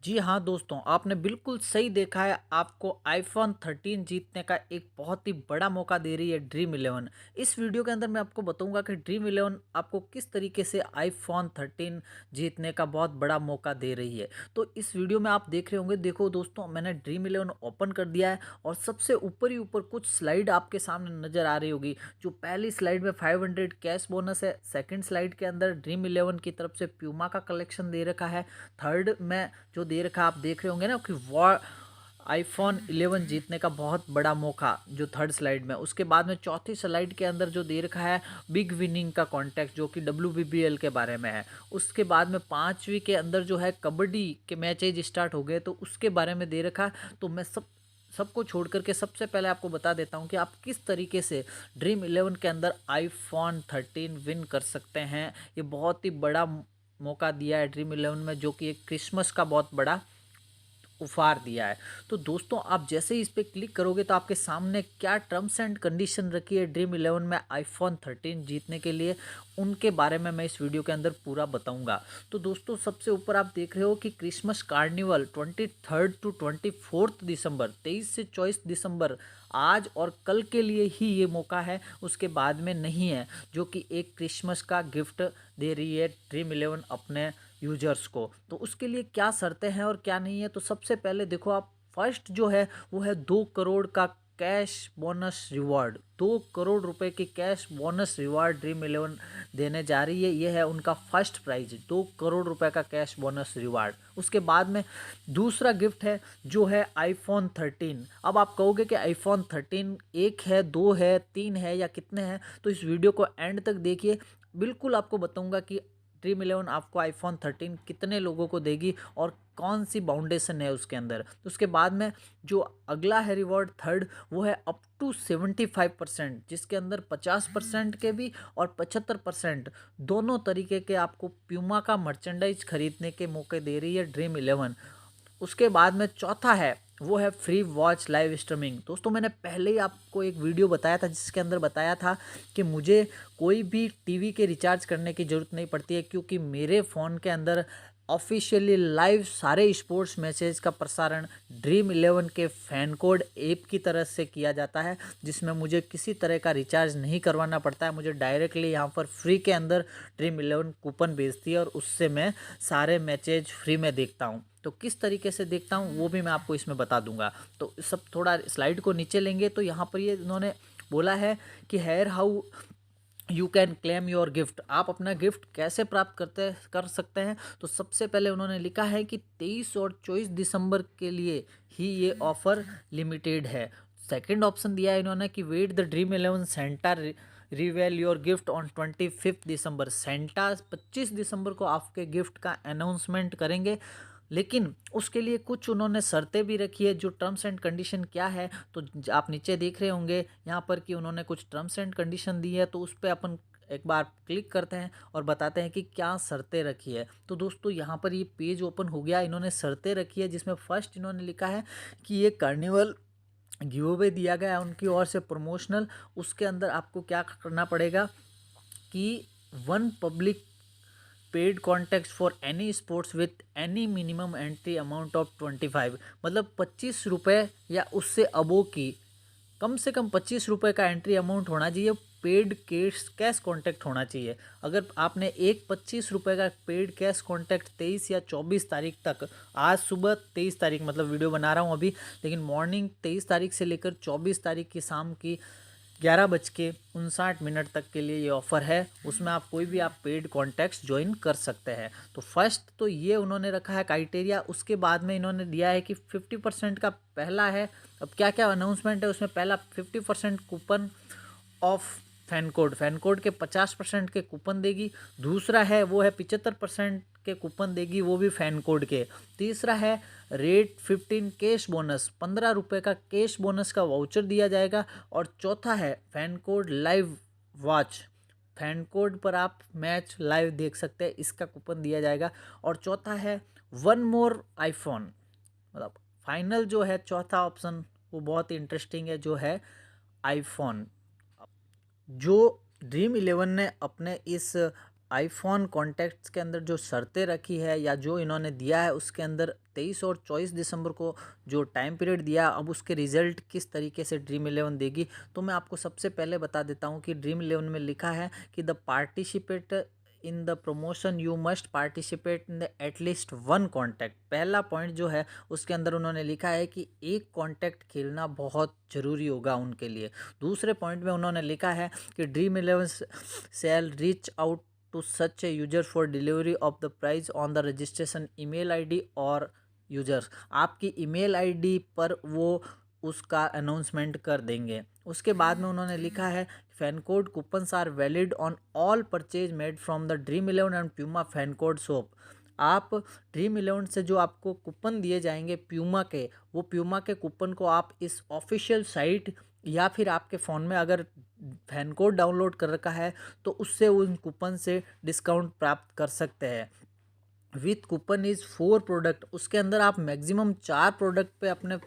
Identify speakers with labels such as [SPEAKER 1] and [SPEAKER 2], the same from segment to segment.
[SPEAKER 1] जी हाँ दोस्तों, आपने बिल्कुल सही देखा है। आपको आईफ़ोन 13 जीतने का एक बहुत ही बड़ा मौका दे रही है ड्रीम इलेवन। इस वीडियो के अंदर मैं आपको बताऊंगा कि ड्रीम इलेवन आपको किस तरीके से आईफ़ोन 13 जीतने का बहुत बड़ा मौका दे रही है। तो इस वीडियो में आप देख रहे होंगे, देखो दोस्तों, मैंने ड्रीम इलेवन ओपन कर दिया है और सबसे ऊपर ही ऊपर कुछ स्लाइड आपके सामने नज़र आ रही होगी। जो पहली स्लाइड में 500 कैश बोनस है, सेकेंड स्लाइड के अंदर ड्रीम इलेवन की तरफ से प्यूमा का कलेक्शन दे रखा है, थर्ड में जो दे रखा है आप देख रहे होंगे ना कि वॉर आईफोन 11 जीतने का बहुत बड़ा मौका जो थर्ड स्लाइड में। उसके बाद में चौथी स्लाइड के अंदर जो दे रखा है बिग विनिंग का कॉन्टेक्ट जो कि WBBL के बारे में है। उसके बाद में पांचवी के अंदर जो है कबड्डी के मैचेज स्टार्ट हो गए तो उसके बारे में दे रखा है। तो मैं सबको छोड़ करके सबसे पहले आपको बता देता हूं कि आप किस तरीके से ड्रीम इलेवन के अंदर आईफोन 13 विन कर सकते हैं। ये बहुत ही बड़ा मौका दिया है ड्रीम इलेवन में, जो कि एक क्रिसमस का बहुत बड़ा उपहार दिया है। तो दोस्तों, आप जैसे ही इस पर क्लिक करोगे तो आपके सामने क्या टर्म्स एंड कंडीशन रखी है ड्रीम इलेवन में आईफोन 13 जीतने के लिए, उनके बारे में मैं इस वीडियो के अंदर पूरा बताऊंगा। तो दोस्तों, सबसे ऊपर आप देख रहे हो कि क्रिसमस कार्निवल 23 टू 24 दिसंबर, 23 से 24 दिसंबर, आज और कल के लिए ही ये मौका है, उसके बाद में नहीं है। जो कि एक क्रिसमस का गिफ्ट दे रही है ड्रीम इलेवन अपने यूजर्स को। तो उसके लिए क्या शर्तें हैं और क्या नहीं है, तो सबसे पहले देखो आप, फर्स्ट जो है वो है 2 करोड़ का कैश बोनस रिवॉर्ड। 2 करोड़ रुपए की cash bonus reward dream eleven देने जा रही है। ये है उनका फर्स्ट प्राइज, 2 करोड़ रुपए का कैश बोनस रिवॉर्ड। उसके बाद में दूसरा गिफ्ट है जो है आईफोन 13। अब आप कहोगे कि आईफोन 13 एक है, दो है, तीन है या कितने हैं, तो इस वीडियो को एंड तक देखिए। बिल्कुल आपको बताऊंगा कि ड्रीम इलेवन आपको आईफोन 13 कितने लोगों को देगी और कौन सी बाउंडेशन है उसके अंदर। तो उसके बाद में जो अगला है रिवॉर्ड थर्ड, वो है अप टू 75%, जिसके अंदर 50% के भी और 75% दोनों तरीके के आपको प्यूमा का मर्चेंडाइज खरीदने के मौके दे रही है ड्रीम इलेवन। उसके बाद में चौथा है वो है फ्री वॉच लाइव स्ट्रीमिंग। दोस्तों, मैंने पहले ही आपको एक वीडियो बताया था जिसके अंदर बताया था कि मुझे कोई भी टीवी के रिचार्ज करने की ज़रूरत नहीं पड़ती है, क्योंकि मेरे फ़ोन के अंदर ऑफिशियली लाइव सारे स्पोर्ट्स मैचेज का प्रसारण ड्रीम इलेवन के फैन कोड ऐप की तरह से किया जाता है, जिसमें मुझे किसी तरह का रिचार्ज नहीं करवाना पड़ता है। मुझे डायरेक्टली यहाँ पर फ्री के अंदर ड्रीम इलेवन कूपन भेजती है और उससे मैं सारे मैचेज फ्री में देखता हूँ। तो किस तरीके से देखता हूँ वो भी मैं आपको इसमें बता दूंगा। तो सब थोड़ा स्लाइड को नीचे लेंगे तो यहाँ पर ये इन्होंने बोला है कि here how you can claim your gift. आप अपना गिफ्ट कैसे प्राप्त कर सकते हैं। तो सबसे पहले उन्होंने लिखा है कि 23 और 24 दिसंबर के लिए ही ये ऑफर लिमिटेड है। सेकंड ऑप्शन दिया है इन्होंने कि wait the Dream Eleven Santa reveal your gift on 25 दिसंबर। सेंटा 25 दिसंबर को आपके गिफ्ट का अनाउंसमेंट करेंगे, लेकिन उसके लिए कुछ उन्होंने शर्तें भी रखी है। जो टर्म्स एंड कंडीशन क्या है, तो आप नीचे देख रहे होंगे यहाँ पर कि उन्होंने कुछ टर्म्स एंड कंडीशन दी है। तो उस पर अपन एक बार क्लिक करते हैं और बताते हैं कि क्या शर्तें रखी है। तो दोस्तों, यहाँ पर ये पेज ओपन हो गया। इन्होंने शर्तें रखी है जिसमें फर्स्ट इन्होंने लिखा है कि ये कार्निवल गिव अवे दिया गया है उनकी ओर से प्रमोशनल। उसके अंदर आपको क्या करना पड़ेगा कि one public paid contact for any sports with any minimum entry amount of 25, मतलब 25 रुपये या उससे अबो की कम से कम 25 रुपये का एंट्री अमाउंट होना चाहिए। पेड कैश कॉन्टैक्ट होना चाहिए। अगर आपने एक 25 रुपये का पेड कैश कॉन्टैक्ट 23 या 24 तारीख तक, आज सुबह 23 तारीख मतलब वीडियो बना रहा हूँ अभी, लेकिन मॉर्निंग 23 तारीख से लेकर 24 तारीख की शाम की 11:59 तक के लिए ये ऑफ़र है। उसमें आप कोई भी आप पेड कॉन्टैक्ट्स ज्वाइन कर सकते हैं। तो फर्स्ट तो ये उन्होंने रखा है क्राइटेरिया। उसके बाद में इन्होंने दिया है कि 50% का पहला है। अब क्या क्या अनाउंसमेंट है उसमें, पहला 50% कूपन ऑफ फैन कोड के 50% के कूपन देगी। दूसरा है वो है 75% के कूपन देगी, वो भी फैन कोड के। तीसरा है रेट 15 कैश बोनस, 15 रुपये का कैश बोनस का वाउचर दिया जाएगा। और चौथा है fan code live watch, fan code पर आप मैच लाइव देख सकते हैं, इसका कूपन दिया जाएगा। और चौथा है वन मोर आईफोन, मतलब फाइनल जो है चौथा ऑप्शन वो बहुत ही इंटरेस्टिंग है, जो है आईफोन। जो ड्रीम इलेवन ने अपने इस आईफ़ोन कॉन्टैक्ट्स के अंदर जो शर्तें रखी है या जो इन्होंने दिया है उसके अंदर 23 और 24 दिसंबर को जो टाइम पीरियड दिया, अब उसके रिज़ल्ट किस तरीके से ड्रीम इलेवन देगी। तो मैं आपको सबसे पहले बता देता हूँ कि ड्रीम इलेवन में लिखा है कि the participate in the promotion you must participate in the at least one contact. पहला पॉइंट जो है उसके अंदर उन्होंने लिखा है कि एक कॉन्टैक्ट खेलना बहुत ज़रूरी होगा उनके लिए। दूसरे पॉइंट में उन्होंने लिखा है कि Dream Eleven shall reach out to such a user for delivery of the prize on the registration email ID और यूजर्स। आपकी ईमेल आईडी पर वो उसका अनाउंसमेंट कर देंगे। उसके बाद में उन्होंने लिखा है fan code coupons are valid on all purchase made from the Dream Eleven and Puma fan code shop. आप ड्रीम इलेवन से जो आपको कूपन दिए जाएंगे प्यूमा के, वो प्यूमा के कूपन को आप इस ऑफिशियल साइट या फिर आपके फ़ोन में अगर फैन कोड डाउनलोड कर रखा है तो उससे उन कूपन से डिस्काउंट प्राप्त कर सकते हैं। विथ कूपन इज़ 4 प्रोडक्ट, उसके अंदर आप मैक्सिमम 4 प्रोडक्ट पे अपने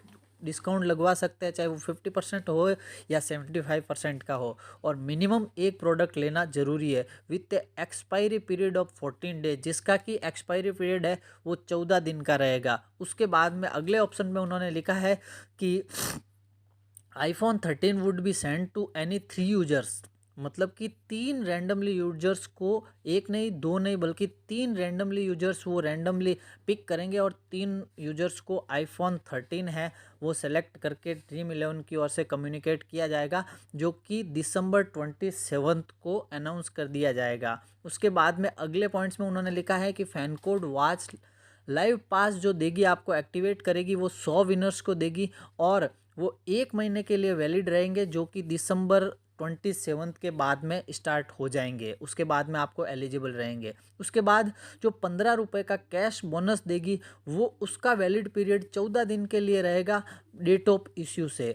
[SPEAKER 1] डिस्काउंट लगवा सकते हैं, चाहे वो 50% हो या 75% का हो, और मिनिमम एक प्रोडक्ट लेना ज़रूरी है with expiry period of 14 days, जिसका कि एक्सपायरी पीरियड है वो 14 दिन का रहेगा। उसके बाद में अगले ऑप्शन में उन्होंने लिखा है कि iPhone 13 would be send to any 3 users, मतलब कि 3 रैंडमली यूजर्स को, एक नहीं दो नहीं बल्कि 3 रैंडमली यूजर्स वो रैंडमली पिक करेंगे और 3 यूजर्स को आईफोन 13 है वो सेलेक्ट करके ड्रीम इलेवन की ओर से कम्युनिकेट किया जाएगा, जो कि दिसंबर 27 को अनाउंस कर दिया जाएगा। उसके बाद में अगले पॉइंट्स में उन्होंने लिखा है कि फैन कोड वॉच लाइव पास जो देगी आपको एक्टिवेट करेगी वो 100 विनर्स को देगी और वो 1 महीने के लिए वैलिड रहेंगे, जो कि दिसंबर 27 के बाद में स्टार्ट हो जाएंगे। उसके बाद में आपको एलिजिबल रहेंगे। उसके बाद जो 15 रुपये का कैश बोनस देगी वो उसका वैलिड पीरियड 14 दिन के लिए रहेगा डेट ऑफ इश्यू से।